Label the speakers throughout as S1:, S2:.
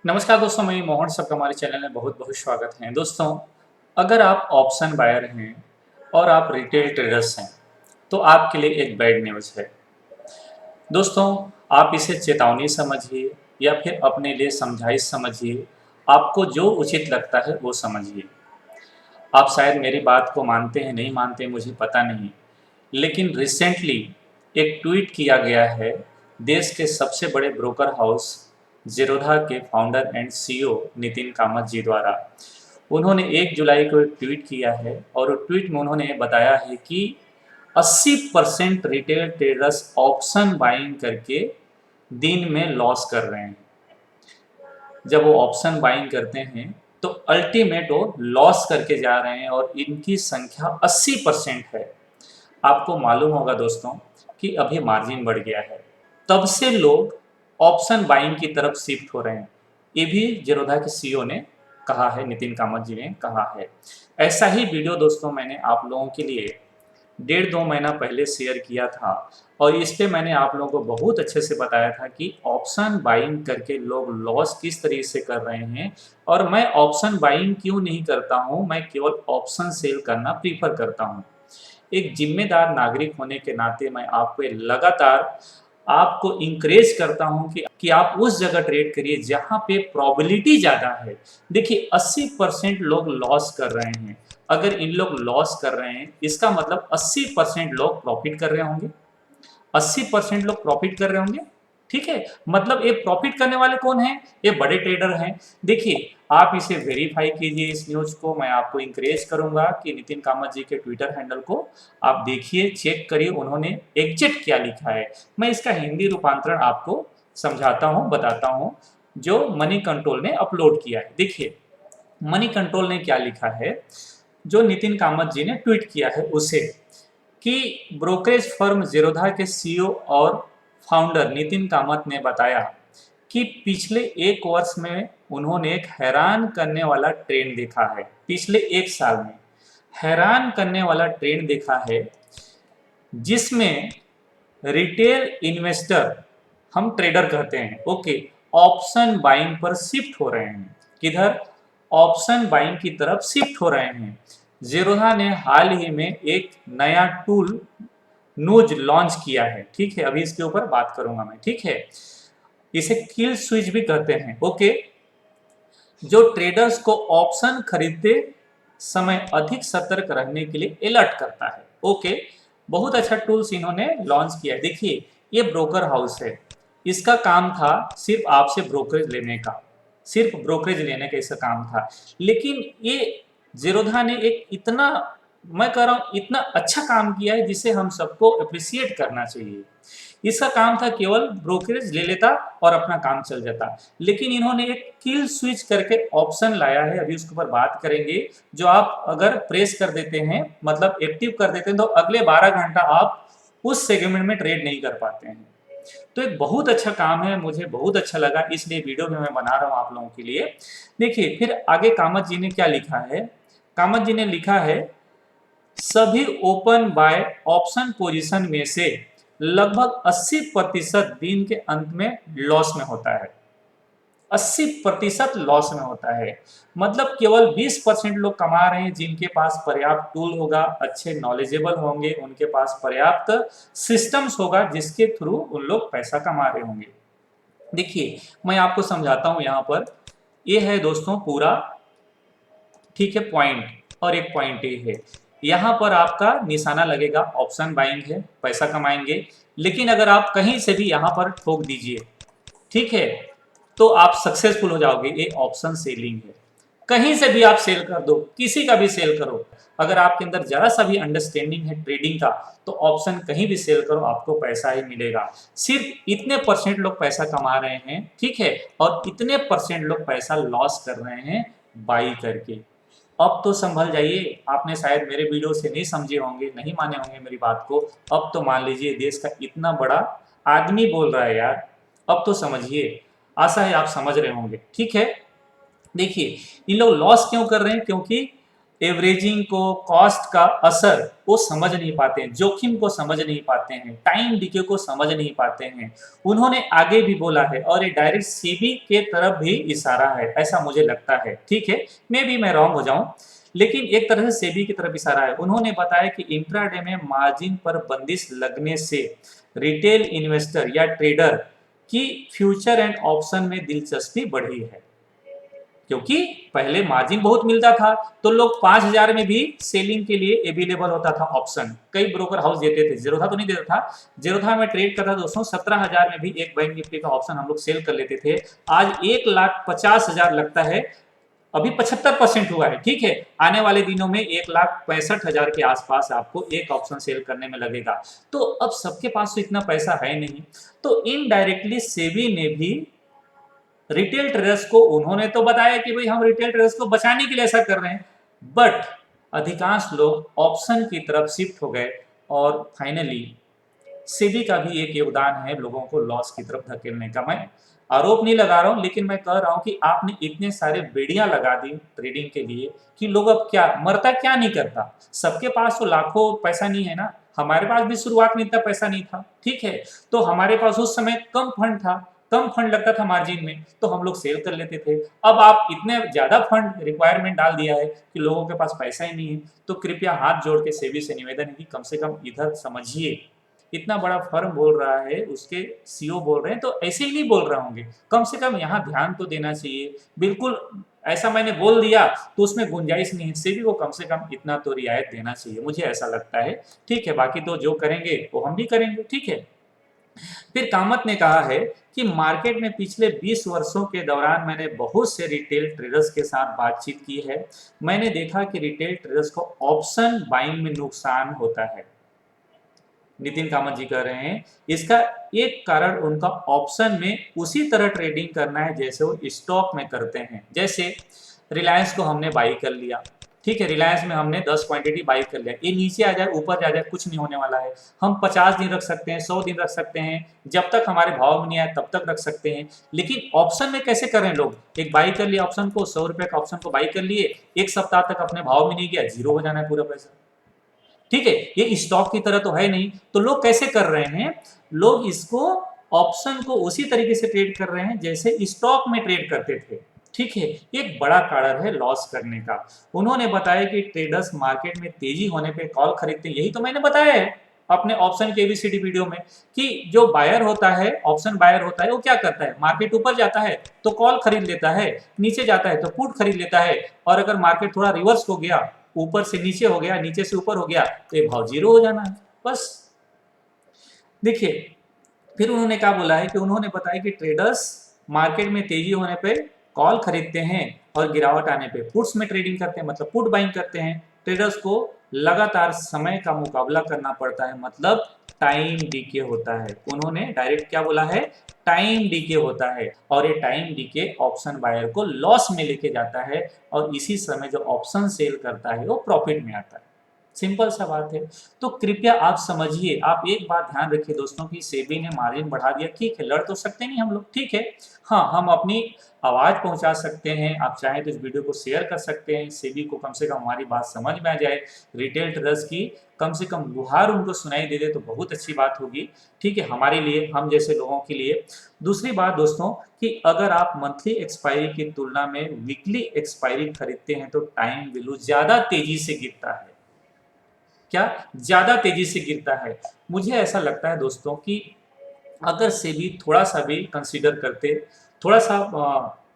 S1: नमस्कार दोस्तों, मैं मोहन, सबका हमारे चैनल में बहुत बहुत स्वागत है। दोस्तों, अगर आप ऑप्शन बायर हैं और आप रिटेल ट्रेडर्स हैं तो आपके लिए एक बैड न्यूज़ है। दोस्तों, आप इसे चेतावनी समझिए या फिर अपने लिए समझाइश समझिए, आपको जो उचित लगता है वो समझिए। आप शायद मेरी बात को मानते हैं नहीं मानते मुझे पता नहीं, लेकिन रिसेंटली एक ट्वीट किया गया है देश के सबसे बड़े ब्रोकर हाउस ज़ीरोधा के founder and CEO Nitin Kamath ji द्वारा। उन्होंने 1 जुलाई को एक ट्वीट किया है और उस ट्वीट में उन्होंने बताया है कि 80% रिटेल ट्रेडर्स ऑप्शन बाइंग करके दिन में लॉस कर रहे हैं। जब वो ऑप्शन बाइंग करते हैं तो अल्टीमेट वो लॉस करके जा रहे हैं और इनकी संख्या 80% है। आपको मालूम होगा दोस्तों कि अभी मार्जिन बढ़ गया है, तब से लोग ऑप्शन बाइंग की तरफ शिफ्ट हो रहे हैं। ये भी ज़ीरोधा के सीईओ ने कहा है, नितिन कामत जी ने कहा है। ऐसा ही वीडियो दोस्तों मैंने आप लोगों के लिए 1.5-2 महीना पहले शेयर किया था और इस पे मैंने आप लोगों को बहुत अच्छे से बताया था कि ऑप्शन बाइंग करके लोग लॉस किस तरीके से कर रहे हैं और मैं ऑप्शन बाइंग क्यों नहीं करता हूं, मैं केवल ऑप्शन सेल करना प्रीफर करता हूं। एक जिम्मेदार नागरिक होने के नाते मैं आपको लगातार आपको इंकरेज करता हूं कि आप उस जगह ट्रेड करिए जहां पे प्रोबेबिलिटी ज़्यादा है। देखिए 80% लोग लॉस कर रहे हैं। अगर इन लोग लॉस कर रहे हैं इसका मतलब 80% लोग प्रॉफिट कर रहे होंगे। 80% लोग प्रॉफिट कर रहे होंगे। ठीक है, मतलब ये प्रॉफिट करने वाले कौन हैं? ये बड़े ट्रेडर हैं। देखिए, आप इसे वेरीफाई कीजिए, इस न्यूज को मैं आपको इंकरेज करूंगा कि नितिन कामत जी के ट्विटर हैंडल को आप देखिए, चेक करिए उन्होंने एग्जैक्ट क्या लिखा है। मैं इसका हिंदी रूपांतरण आपको समझाता हूं, बताता हूं, जो मनी कंट्रोल ने अपलोड किया है। देखिए, मनी कंट्रोल ने क्या लिखा है, जो नितिन कामत जी ने ट्वीट किया है उसे, कि ब्रोकरेज फर्म ज़ीरोधा के सीईओ और फाउंडर नितिन कामत ने बताया कि पिछले 1 वर्ष में उन्होंने एक हैरान करने वाला ट्रेंड देखा है। पिछले 1 साल में हैरान करने वाला ट्रेंड देखा है जिसमें रिटेल इन्वेस्टर, हम ट्रेडर कहते हैं, ओके, ऑप्शन बाइंग पर शिफ्ट हो रहे हैं। किधर? ऑप्शन बाइंग की तरफ शिफ्ट हो रहे हैं। ज़ीरोधा ने हाल ही में एक नया टूल नूज लॉन्च किया है। ठीक है, अभी इसके ऊपर बात करूंगा मैं। ठीक है, इसे किल स्विच भी कहते हैं। ओके, जो ट्रेडर्स को ऑप्शन खरीदते समय अधिक सतर्क रहने के लिए अलर्ट करता है। ओके, बहुत अच्छा टूल्स इन्होंने लॉन्च किया है। देखिए, ये ब्रोकर हाउस है, इसका काम था सिर्फ आपसे ब्रोकरेज लेने का, सिर्फ ब्रोकरेज लेने का इसका काम था। लेकिन ये ज़ीरोधा ने एक इतना, मैं कह रहा हूँ इतना अच्छा काम किया है जिसे हम सबको अप्रिसिएट करना चाहिए। इसका काम था केवल ब्रोकरेज ले लेता और अपना काम चल जाता, लेकिन इन्होंने एक किल स्विच करके ऑप्शन लाया है, अभी उसके ऊपर बात करेंगे। जो आप अगर प्रेस कर देते हैं, मतलब एक्टिव कर देते हैं, तो अगले 12 घंटा आप उस सेगमेंट में ट्रेड नहीं कर पाते हैं। तो एक बहुत अच्छा काम है, मुझे बहुत अच्छा लगा, इसलिए वीडियो में मैं बना रहा हूँ आप लोगों के लिए। देखिए, फिर आगे कामत जी ने क्या लिखा है। कामत जी ने लिखा है, सभी ओपन बाय ऑप्शन पोजीशन में से लगभग 80% दिन के अंत में लॉस में होता है। 80% लॉस में होता है, मतलब केवल 20% लोग कमा रहे हैं जिनके पास पर्याप्त टूल होगा, अच्छे नॉलेजेबल होंगे, उनके पास पर्याप्त सिस्टम्स होगा जिसके थ्रू उन लोग पैसा कमा रहे होंगे। देखिए, मैं आपको समझाता हूं यहां पर। ये है दोस्तों पूरा, ठीक है, पॉइंट, और एक पॉइंट ये है, यहाँ पर आपका निशाना लगेगा, ऑप्शन बाइंग है, पैसा कमाएंगे। लेकिन अगर आप कहीं से भी यहाँ पर ठोक दीजिए, ठीक है, तो आप सक्सेसफुल हो जाओगे। ये ऑप्शन सेलिंग है, कहीं से भी आप सेल कर दो, किसी का भी सेल करो। अगर आपके अंदर जरा सा भी अंडरस्टैंडिंग है ट्रेडिंग का, तो ऑप्शन कहीं भी सेल करो, आपको पैसा ही मिलेगा। सिर्फ इतने परसेंट लोग पैसा कमा रहे हैं, ठीक है, और इतने परसेंट लोग पैसा लॉस कर रहे हैं बाई करके। अब तो संभल जाइए, आपने शायद मेरे वीडियो से नहीं समझे होंगे, नहीं माने होंगे मेरी बात को। अब तो मान लीजिए, देश का इतना बड़ा आदमी बोल रहा है यार, अब तो समझिए। आशा है आप समझ रहे होंगे। ठीक है, देखिए, इन लोग लॉस क्यों कर रहे हैं? क्योंकि एवरेजिंग को, कॉस्ट का असर वो समझ नहीं पाते हैं, जोखिम को समझ नहीं पाते हैं, टाइम डीके को समझ नहीं पाते हैं। उन्होंने आगे भी बोला है और ये डायरेक्ट सेबी के तरफ भी इशारा है, ऐसा मुझे लगता है। ठीक है, मैं रॉन्ग हो जाऊं, लेकिन एक तरह से सेबी की तरफ इशारा है। उन्होंने बताया कि इंट्राडे में मार्जिन पर बंदिश लगने से रिटेल इन्वेस्टर या ट्रेडर की फ्यूचर एंड ऑप्शन में दिलचस्पी बढ़ी है, क्योंकि पहले मार्जिन बहुत मिलता था तो लोग 5,000 में भी सेलिंग के लिए अवेलेबल होता था ऑप्शन, कई ब्रोकर हाउस देते थे, जीरोधा तो नहीं देता था। जीरोधा में ट्रेड करता था दोस्तों, 17,000 में भी एक बैंक निफ्टी का ऑप्शन हम लोग सेल कर लेते थे। आज 1,50,000 लगता है, अभी 75% हुआ है। ठीक है, आने वाले दिनों में 1,65,000 के आसपास आपको एक ऑप्शन सेल करने में लगेगा। तो अब सबके पास तो इतना पैसा है नहीं, तो इनडायरेक्टली सेबी ने भी रिटेल ट्रेडर्स को, उन्होंने तो बताया कि भाई हम रिटेल ट्रेडर्स को बचाने के लिए ऐसा कर रहे हैं, बट अधिकांश लोग ऑप्शन की तरफ शिफ्ट हो गए और फाइनली सेबी का भी एक योगदान है लोगों को लॉस की तरफ धकेलने का। मैं आरोप नहीं लगा रहा हूं, लेकिन मैं कह रहा हूं कि आपने इतने सारे बेड़ियां लगा दी ट्रेडिंग के लिए कि लोग अब क्या मरता क्या नहीं करता। सबके पास तो लाखों पैसा नहीं है ना, हमारे पास भी शुरुआत में इतना पैसा नहीं था। ठीक है, तो हमारे पास उस समय कम फंड था, कम फंड लगता था मार्जिन में, तो हम लोग सेल कर लेते थे। अब आप इतने ज्यादा फंड रिक्वायरमेंट डाल दिया है कि लोगों के पास पैसा ही नहीं है, तो कृपया हाथ जोड़ के सेबी से निवेदन है कि कम से कम इधर समझिए। इतना बड़ा फर्म बोल रहा है, उसके सीईओ बोल रहे हैं, तो ऐसे ही नहीं बोल रहे होंगे, कम से कम यहाँ ध्यान तो देना चाहिए। बिल्कुल ऐसा मैंने बोल दिया तो उसमें गुंजाइश नहीं है, सेबी को कम से कम इतना तो रियायत देना चाहिए, मुझे ऐसा लगता है। ठीक है, बाकी तो जो करेंगे वो हम भी करेंगे। ठीक है, फिर कामत ने कहा है कि मार्केट में पिछले 20 वर्षों के दौरान मैंने बहुत से रिटेल ट्रेडर्स के साथ बातचीत की है। मैंने देखा कि रिटेल ट्रेडर्स को ऑप्शन बाइंग में नुकसान होता है। नितिन कामत जी कह रहे हैं इसका एक कारण उनका ऑप्शन में उसी तरह ट्रेडिंग करना है जैसे वो स्टॉक में करते हैं। जैसे रिलायंस को हमने बाई कर लिया, ठीक है, रिलायंस में हमने 10 क्वांटिटी बाई कर लिया, ये नीचे आ जाए ऊपर जा जाए कुछ नहीं होने वाला है। हम 50 दिन रख सकते हैं, 100 दिन रख सकते हैं, जब तक हमारे भाव में नहीं आए तब तक रख सकते हैं। लेकिन ऑप्शन में कैसे कर रहे हैं लोग, एक बाई कर लिया ऑप्शन को, 100 रुपए का ऑप्शन को बाई कर लिए, एक सप्ताह तक अपने भाव में नहीं गया, जीरो हो जाना है पूरा पैसा। ठीक है, ये स्टॉक की तरह तो है नहीं, तो लोग कैसे कर रहे हैं, लोग इसको ऑप्शन को उसी तरीके से ट्रेड कर रहे हैं जैसे स्टॉक में ट्रेड करते थे। ठीक है, एक बड़ा कारण है लॉस करने का। उन्होंने बताया कि ट्रेडर्स मार्केट में तेजी होने पे कॉल खरीदते हैं, यही तो मैंने बताया है अपने ऑप्शन के एबीसीडी वीडियो में कि जो बायर होता है, ऑप्शन बायर होता है, वो क्या करता है, मार्केट ऊपर जाता है तो कॉल खरीद लेता है, नीचे जाता है तो पुट खरीद लेता है, और अगर मार्केट थोड़ा रिवर्स हो गया, ऊपर से नीचे हो गया, नीचे से ऊपर हो गया, तो ये भाव जीरो हो जाना है बस। देखिए, फिर उन्होंने क्या बोला है कि उन्होंने बताया कि ट्रेडर्स मार्केट में तेजी होने पे कॉल खरीदते हैं और गिरावट आने पे पुट्स में ट्रेडिंग करते हैं, मतलब पुट बाइंग करते हैं। ट्रेडर्स को लगातार समय का मुकाबला करना पड़ता है, मतलब टाइम डीके होता है। उन्होंने डायरेक्ट क्या बोला है, टाइम डीके होता है, और ये टाइम डीके ऑप्शन बायर को लॉस में लेके जाता है, और इसी समय जो ऑप्शन सेल करता है वो प्रॉफिट में आता है। सिंपल सा बात है। तो कृपया आप समझिए, आप एक बात ध्यान रखिए दोस्तों की सेबी ने मार्जिन बढ़ा दिया, ठीक है, लड़ तो सकते नहीं हम लोग, ठीक है, हाँ हम अपनी आवाज पहुंचा सकते हैं, आप चाहें तो इस वीडियो को शेयर कर सकते हैं, सेबी को कम से कम हमारी बात समझ में आ जाए, रिटेल ट्रेडर्स की कम से कम गुहार उनको सुनाई दे दे तो बहुत अच्छी बात होगी। ठीक है, हमारे लिए, हम जैसे लोगों के लिए। दूसरी बात दोस्तों कि अगर आप मंथली एक्सपायरी की तुलना में वीकली एक्सपायरी खरीदते हैं तो टाइम वैल्यू ज्यादा तेजी से गिरता है। क्या, ज्यादा तेजी से गिरता है। मुझे ऐसा लगता है दोस्तों कि अगर सेबी थोड़ा सा भी कंसीडर करते, थोड़ा सा,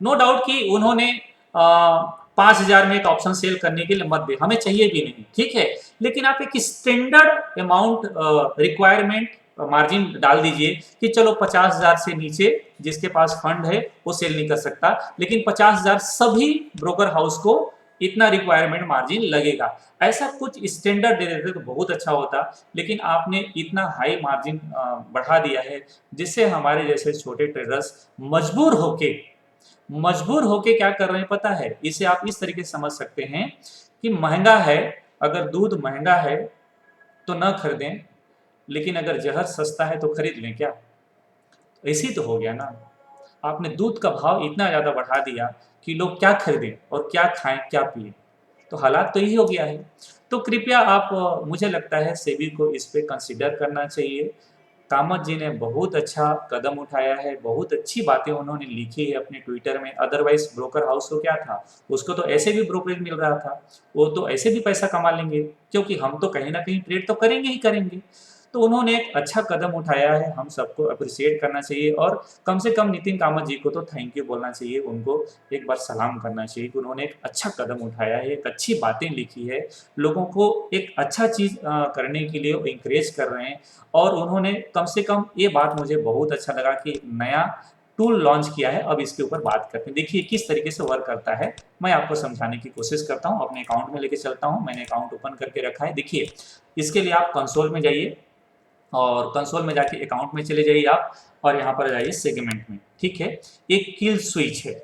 S1: नो डाउट कि उन्होंने 5,000 में एक ऑप्शन सेल करने के लिए मत दे, हमें चाहिए भी नहीं, ठीक है, लेकिन आप एक स्टैंडर्ड अमाउंट रिक्वायरमेंट मार्जिन डाल दीजिए कि चलो 50,000 से नीचे जिसके पास फंड है वो सेल नहीं कर सकता, लेकिन 50,000 सभी ब्रोकर हाउस को इतना रिक्वायरमेंट मार्जिन लगेगा। ऐसा कुछ स्टैंडर्ड दे देते तो बहुत अच्छा होता, लेकिन आपने इतना हाई मार्जिन बढ़ा दिया है जिससे हमारे जैसे छोटे ट्रेडर्स मजबूर होके क्या कर रहे हैं पता है, इसे आप इस तरीके से समझ सकते हैं कि महंगा है, अगर दूध महंगा है तो न खरीदें, लेकिन अगर जहर सस्ता है तो खरीद लें क्या, ऐसी तो हो गया ना। आपने दूध का भाव इतना ज्यादा बढ़ा दिया कि लोग क्या खरीदें और क्या खाएं क्या पिए। तो हालात तो यही हो गया है। तो कृपया आप मुझे लगता है सेबी को इस पे कंसिडर करना चाहिए। कामत जी ने बहुत अच्छा कदम उठाया है, बहुत अच्छी बातें उन्होंने लिखी है अपने ट्विटर में। अदरवाइज ब्रोकर हाउस को क्या था, उसको तो ऐसे भी ब्रोकरेज मिल रहा था, वो तो ऐसे भी पैसा कमा लेंगे, क्योंकि हम तो कहीं ना कहीं ट्रेड तो करेंगे ही करेंगे। तो उन्होंने एक अच्छा कदम उठाया है, हम सबको अप्रिशिएट करना चाहिए, और कम से कम नितिन कामत जी को तो थैंक यू बोलना चाहिए, उनको एक बार सलाम करना चाहिए कि उन्होंने एक अच्छा कदम उठाया है, एक अच्छी बातें लिखी है, लोगों को एक अच्छा चीज़ करने के लिए इंकरेज कर रहे हैं। और उन्होंने कम से कम ये बात मुझे बहुत अच्छा लगा कि नया टूल लॉन्च किया है, अब इसके ऊपर बात करते हैं। देखिए किस तरीके से वर्क करता है, मैं आपको समझाने की कोशिश करता हूँ। अपने अकाउंट में लेके चलता हूँ, मैंने अकाउंट ओपन करके रखा है। देखिए इसके लिए आप कंसोल में जाइए, और कंसोल में जाके अकाउंट में चले जाइए आप, और यहाँ पर जाइए सेगमेंट में। ठीक है, एक किल स्विच है,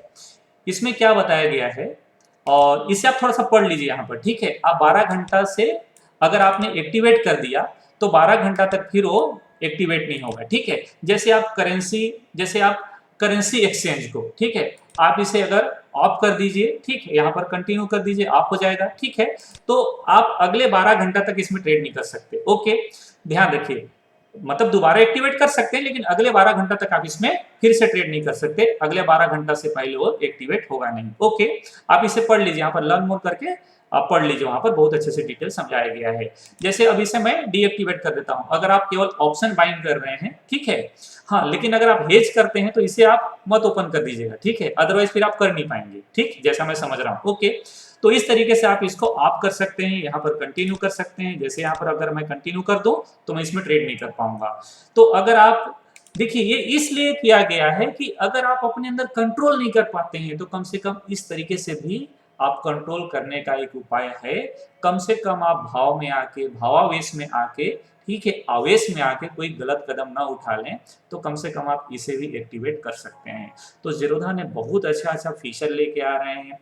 S1: इसमें क्या बताया गया है, और इसे आप थोड़ा सा पढ़ लीजिए यहाँ पर। ठीक है, आप 12 घंटा से अगर आपने एक्टिवेट कर दिया तो 12 घंटा तक फिर वो एक्टिवेट नहीं होगा। ठीक है, जैसे आप करेंसी एक्सचेंज को, ठीक है, आप इसे अगर ऑफ कर दीजिए, ठीक है, यहाँ पर कंटिन्यू कर दीजिए, ऑफ हो जाएगा। ठीक है, तो आप अगले 12 घंटा तक इसमें ट्रेड नहीं कर सकते। ओके, ध्यान रखिए, मतलब दोबारा एक्टिवेट कर सकते हैं, लेकिन अगले 12 घंटा तक आप इसमें फिर से ट्रेड नहीं कर सकते, अगले 12 घंटा से पहले वो एक्टिवेट होगा नहीं। ओके, आप इसे पढ़ लीजिए, यहाँ पर लर्न मोर करके आप पढ़ लीजिए, वहां पर बहुत अच्छे से डिटेल समझाया गया है। जैसे अब इसे मैं डीएक्टिवेट कर देता हूं, अगर आप केवल ऑप्शन बाइंग कर रहे हैं, ठीक है, हाँ, लेकिन अगर आप हेज करते हैं तो इसे आप मत ओपन कर दीजिएगा, ठीक है, अदरवाइज फिर आप कर नहीं पाएंगे, ठीक, जैसा मैं समझ रहा हूँ। ओके, तो इस तरीके से आप इसको ऑफ कर सकते हैं, यहाँ पर कंटिन्यू कर सकते हैं। जैसे यहाँ पर अगर मैं कंटिन्यू कर दूं तो मैं इसमें ट्रेड नहीं कर पाऊंगा। तो अगर आप देखिए, ये इसलिए किया गया है कि अगर आप अपने अंदर कंट्रोल नहीं कर पाते हैं तो कम से कम इस तरीके से भी आप कंट्रोल करने का एक उपाय है। कम से कम आप भाव में आके, भावावेश में आके, ठीक है, आवेश में आके कोई गलत कदम ना उठा लें, तो कम से कम आप इसे भी एक्टिवेट कर सकते हैं। तो जीरोधा ने बहुत अच्छा अच्छा फीचर लेके आ रहे हैं।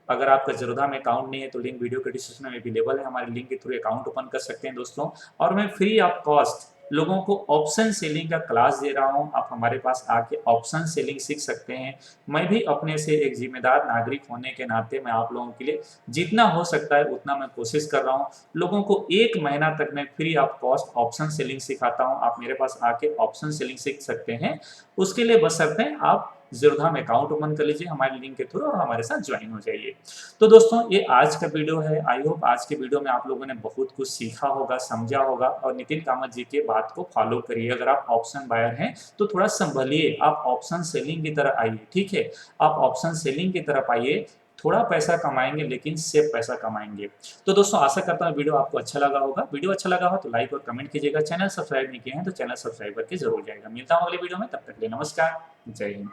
S1: अगर आपका जीरोधा में अकाउंट नहीं है तो लिंक वीडियो के डिस्क्रिप्शन में अवेलेबल है, हमारे लिंक के थ्रू अकाउंट ओपन कर सकते हैं दोस्तों। और मैं फ्री ऑफ कॉस्ट लोगों को ऑप्शन सेलिंग का क्लास दे रहा हूं, आप हमारे पास आके ऑप्शन सेलिंग सीख सकते हैं। मैं भी अपने से एक जिम्मेदार नागरिक होने के नाते मैं आप लोगों के लिए जितना हो सकता है उतना मैं कोशिश कर रहा हूं। लोगों को 1 महीना तक मैं free of cost option selling सिखाता हूं, आप मेरे पास आके ऑप्शन सेलिंग सीख सकते हैं। उसके लिए बशर्ते आप जीरोधा में अकाउंट ओपन कर लीजिए हमारे लिंक के थ्रू, और हमारे साथ ज्वाइन हो जाइए। तो दोस्तों ये आज का वीडियो है, आई होप आज के वीडियो में आप लोगों ने बहुत कुछ सीखा होगा, समझा होगा, और नितिन कामत जी के बात को फॉलो करिए। अगर आप ऑप्शन बायर हैं तो थोड़ा संभलिए, आप ऑप्शन सेलिंग की तरफ आइए, ठीक है, आप ऑप्शन सेलिंग की तरफ आइए, थोड़ा पैसा कमाएंगे लेकिन सेफ पैसा कमाएंगे। तो दोस्तों आशा करता हूँ वीडियो आपको अच्छा लगा होगा। वीडियो अच्छा लगा हो तो लाइक और कमेंट कीजिएगा, चैनल सब्सक्राइब नहीं किए हैं तो चैनल सब्सक्राइब करके जरूर जाएगा। मिलता हूँ अगले वीडियो में, तब तक के लिए नमस्कार, जय हिंद।